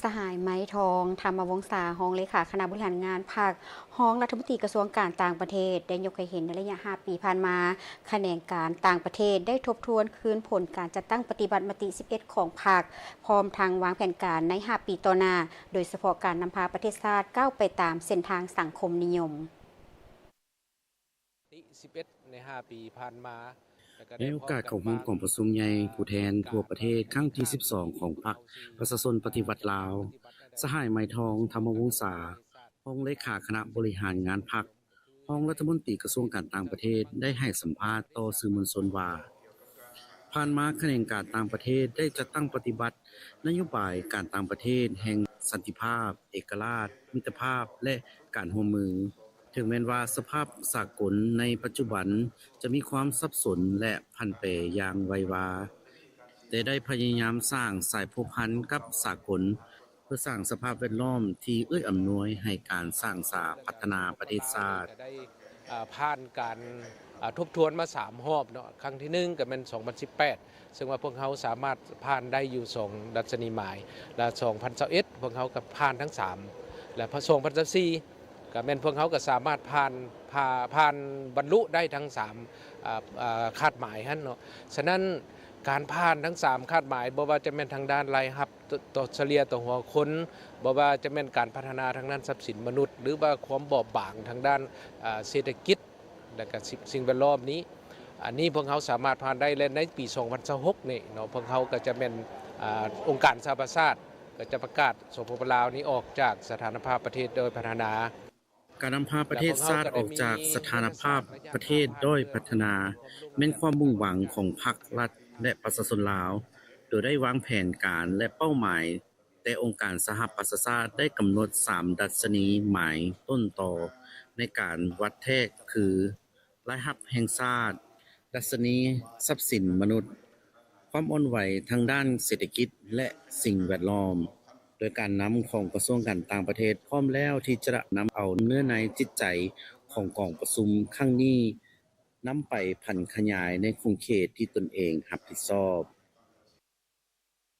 สหายไม้ทองธรรมวงศาห้องเลขาคณะบริหารงานภาคห้องรัฐมนตรีกระทรวงการต่างประเทศได้ยกให้เห็นในระยะ5 ปีผ่านมาแขนงการต่างประเทศได้ทบทวนคืนผลการจัดตั้งปฏิบัติมติ 11 ของพรรคพร้อมทางวางแผนการใน 5 ปีต่อหน้าโดยเฉพาะการนำพาประเทศชาติก้าวไปตามเส้นทางสังคมนิยมที่11ใน5 ปีผ่านมาในโอกาสเข้าร่วมกองประชุมใหญ่ผู้แทนทั่วประเทศครั้งที่ 12 ของพรรคประชาชนปฏิวัติลาว สหายไหมทองธรรมวงศารองเลขาคณะบริหารงานพรรครองรัฐมนตรีกระทรวงการต่างประเทศได้ให้สัมภาษณ์ต่อสื่อมวลชนว่าผ่านมาแขนงการต่างประเทศได้จัดตั้งปฏิบัตินโยบายการต่างประเทศแห่งสันติภาพ เอกราช มิตรภาพ และการร่วมมือถึงแม้ว่าสภาพสากลในปัจจุบันจะมีความสับสนและผันแปรอย่างไววาแต่ได้พยายามสร้างสายผูกพันกับสากลเพื่อสร้างสภาพแวดล้อมที่เอื้ออำนวยให้การสร้างสาพัฒนาประเทศชาติได้ผ่านการทบทวนมา3รอบเนาะครั้งที่1ก็เป็น2018ซึ่งว่าพวกเขาสามารถผ่านได้อยู่2ดัชนีหมายและ2021พวกเขาก็ผ่านทั้ง3และพอ2024ก็แม่นพวกเขาก็สามารถผ่านบรรลุได้ทั้ง3คาดหมายหั่นเนาะฉะนั้นการผ่านทั้ง3คาดหมายบ่ว่าจะเป็นทางด้านรายรับต่อเฉลี่ยต่อหัวคนบ่ว่าจะเป็นการพัฒนาทางด้านทรัพย์สินมนุษย์หรือว่าความบอบบางทางด้านเศรษฐกิจและก็สิ่งแวดล้อมนี้อันนี้พวกเขาสามารถผ่านได้และในปี2026นี่เนาะพวกเขาก็จะเป็นองค์การสหประชาชาติก็จะประกาศสปปลาวนี้ออกจากสถานภาพประเทศโดยพัฒนาการนำพาประเทศชาติออกจากสถานภาพประเทศด้อยพัฒนาเป็นความมุ่งหวังของพรรครัฐและประชาชนลาวโดยได้วางแผนการและเป้าหมายแต่องค์การสหประชาชาติได้กำหนด3ดัชนีหมายต้นต่อในการวัดแทกคือรายรับแห่งชาติดัชนีทรัพย์สินมนุษย์ความอ่อนไหวทางด้านเศรษฐกิจและสิ่งแวดล้อมโดยการนำของกระทรวงการต่างประเทศพร้อมแล้วที่จะนำเอาเนื้อในจิตใจของกองประชุมครั้งนี้นำไปพันขยายในขอบเขตที่ตนเองรับผิดชอบ